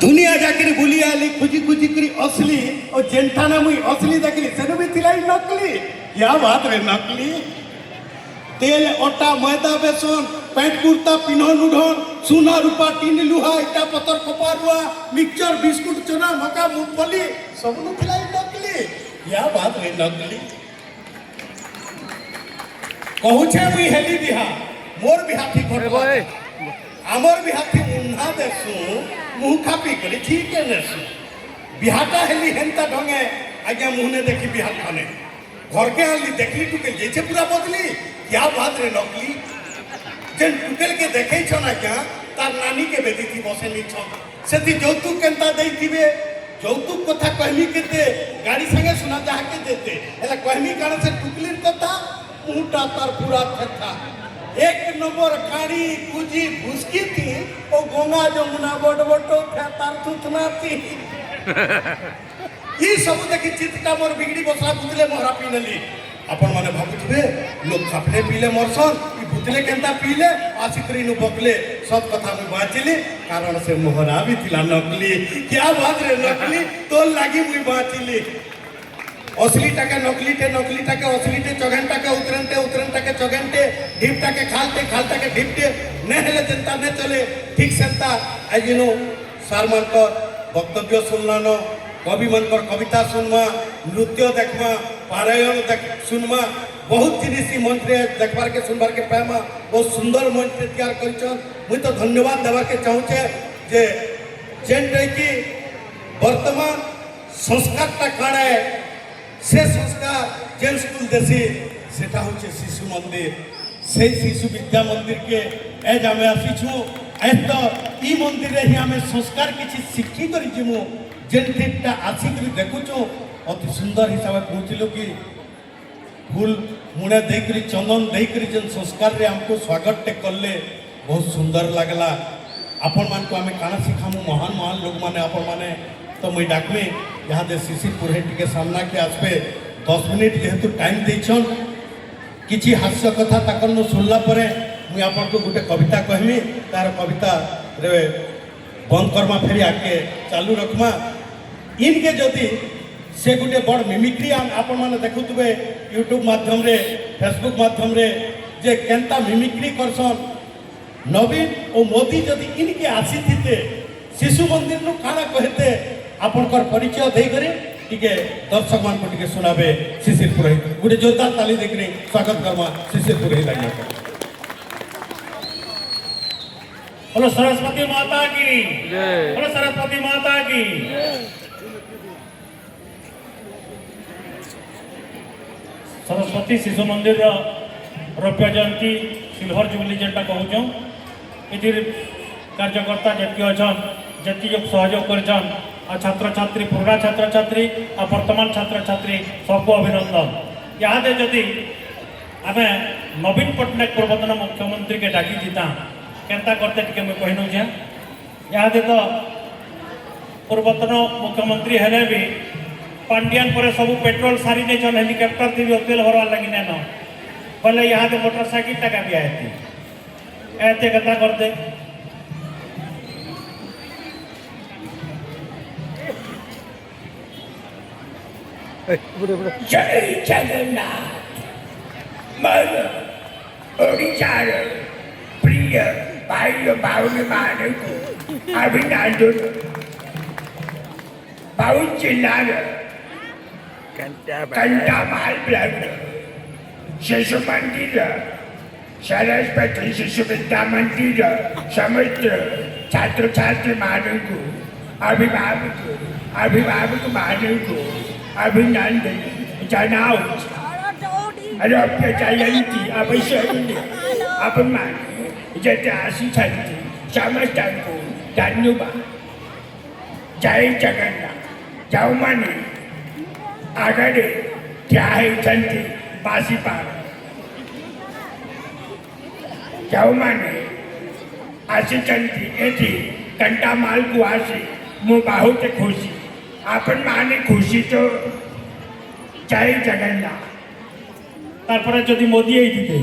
दुनिया जाकर बुली आली खुजी खुजी करी असली और जेंठाना मुई असली देखली सेनु भी थिलाई नकली। क्या बात रे नकली। तेल ओटा मैदा बेसन पैंट कुर्ता पिन्हन उड़न सोना रूपा टीन लुहा इटा पत्थर कपारुआ मिक्सचर बिस्कुट चना मका मूंगफली सब नु थिलाई नकली। क्या बात रे नकली। कहू छे मुई हेली बिहा मोर बिहा ठीक होतबा आमर बिहा थी मुन्हा देसु मुह खापी करी ठीक है नेसु बिहाटा हेली हेंता ढंगे आज्ञा मुहने देखी बिहा खाने घर के आली देखली टुके जैसे पूरा बदली। क्या बात रे नकली। जेन टुकेल के देखे छ ना क्या तार नानी के बेटी थी बसे नी छ सेति जौतुक केंता देई थिबे जौतुक कथा कहमी केते गाड़ी संगे सुना जाहा के देते एला कहमी काण से टुकलीर कथा मुहटा तार पूरा था एक नंबर गाड़ी कुजी भुसकी थी ओ गंगा जमुना बड़ बटो था तार थुथना थी। ये सब देखि चित्ता मोर बिगड़ी बसला बुतले मोहरा पीनली अपन माने भाबुथबे लोग खापले पीले मोरसन ई बुतले केंता पीले आसिकरी नु बकले सब कथा में बाचिली कारण से मोहरा भी थिला नकली। क्या बात रे नकली तो लागी मुई बाचिली असली टाके नकली टाके असली टे चगंटा के उतरंटे के चगंटे ढिपटा के खालते के ढिपटे ने हेले जनता ने चले ठीक सेंता आज नो सार मानकर वक्तव्य सुनलानो कवि मानकर कविता सुनमा नृत्य देखमा पारायण सुनमा बहुत जिनिस मंच रे देखबार के सुनबार के पाएमा बहुत सुंदर मंच तैयार करिछन। मुई तो धन्यवाद देवा के चाहूचे जे जेन कि वर्तमान संस्कारटा काणे से संस्कार जेन स्कूल देसी सेटा होचे शिशु मंदिर से शिशु विद्या मंदिर के एज आमे आसीछु एज तो ई मंदिर रे ही आमे संस्कार किछि शिक्षी करि जिमु जेन ठीकटा आसी करि देखुछु अति सुंदर हिसाब पहुंचलो कि फूल मुणे देई करि चंदन देई करि जेन संस्कार रे हमको स्वागत टे करले बहुत सुंदर लागला। आपण मान को आमे काना सिखामु महान महान लोग माने आपण माने तो मुई डाकमी यहाँ दे शिशिरपुर हेटी के सामना के आसपे 10 मिनिट जेहेतु टाइम देछन किछि हास्य कथा ताकन सुनला परे मुई आपन को गुटे कविता कहमी तार कविता रे बंद करमा फेरी आके चालू रखमा इनके जदि से गुटे बड़ मिमिक्री आपण माने देखुतबे यूट्यूब माध्यम रे फेसबुक माध्यम रे जे केंता मिमिक्री करसन नवीन और मोदी जदि इनके आसी थिते शिशु मंदिर नु काना कहते आपनकर परिचय दे करे टिके दर्शक मान को टिके सुनाबे शिशिर पुरोहित गुटे जोरदार ताली देकरे स्वागत करमा शिशिर पुरोहित आज्ञा कर। बोलो सरस्वती माता की जय। बोलो सरस्वती माता की सरस्वती शिशु मंदिर रौप्य जयंती सिल्वर जुबली जेटा कहूँ ये कार्यकर्ता जी अच्छन जी सहयोग कर छात्र छात्री पुराना छात्र छात्री और वर्तमान छात्र छात्री सबको अभिनंदन। यहाँ जदि आम नवीन पट्टनायक पूर्वतन मुख्यमंत्री के डाकी दीता केन्ता करते टे मुझे कही नौचे यहाँ तो पूर्वतन मुख्यमंत्री हेले भी पांडियान पर सब पेट्रोल सारी नहीं हेलिकप्टर थी भी तेल भरवार लगी न बोले यहाँ मोटरसाइकिल टाका भी आए ऐसे कथा करते जय जगन्नाथ मन ओडिशार प्रिय भाई बाउनी मानकु अभिनंदन बाउन जिल्लार कंटामाल ब्लॉक शिशु मंदिर सरस्वती शिशु विद्या मंदिर समस्त छात्र छात्री मानकु अभिभावक मानकु अभिनंदन जनाऊँ रौप्य जयंती अवसर अपमान जते आसी समस्त को धन्यवाद। जय जगन्नाथ जाऊ माने आगरे क्या है बासी पार जाऊ माने आसी एटी कंटा माल को आसी मु बहुत खुशी आपन माने खुशी तो जय जगन्नाथ। तारपर जदि मोदी होते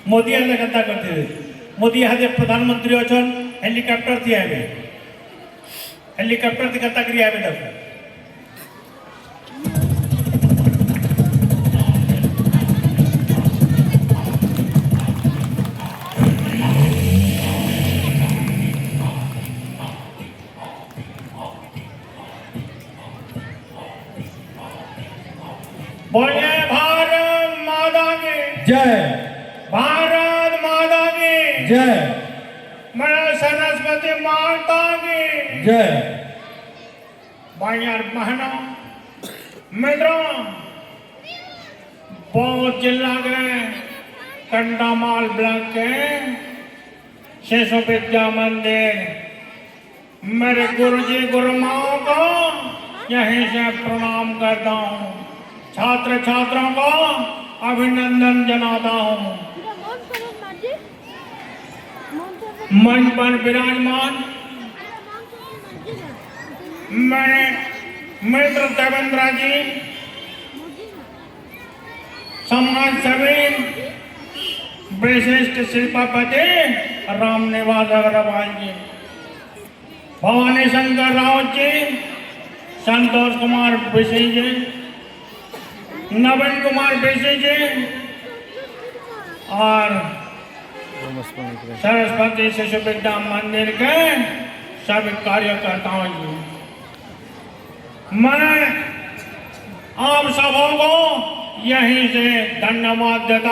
मोदी आने कता करते मोदी यहाँ प्रधानमंत्री अच्छन हेलिकप्टर दिया हेलीकॉप्टर दिखता क्रिया में दफा बोले भारत माता की जय भारत माता की जय मैं सरस्वती माता की जय भाइयों बहनों मित्रों बहुत जिला के कंडामाल ब्लॉक के शिशु विद्या मंदिर मेरे गुरुजी गुरुमाओं को यहीं से प्रणाम करता हूँ छात्र छात्राओं को अभिनंदन जनाता हूँ मंच पर विराजमान मैं मित्र देवेंद्र जी समाज सेवी विशिष्ट शिल्पपति राम निवास अग्रवाल जी भवानी शंकर राउत जी संतोष कुमार बिशी जी नवीन कुमार बिशी जी और सरस्वती शिशु विद्या मंदिर के सभी कार्यकर्ताओं जी मैं आप सबों को यहीं से धन्यवाद देता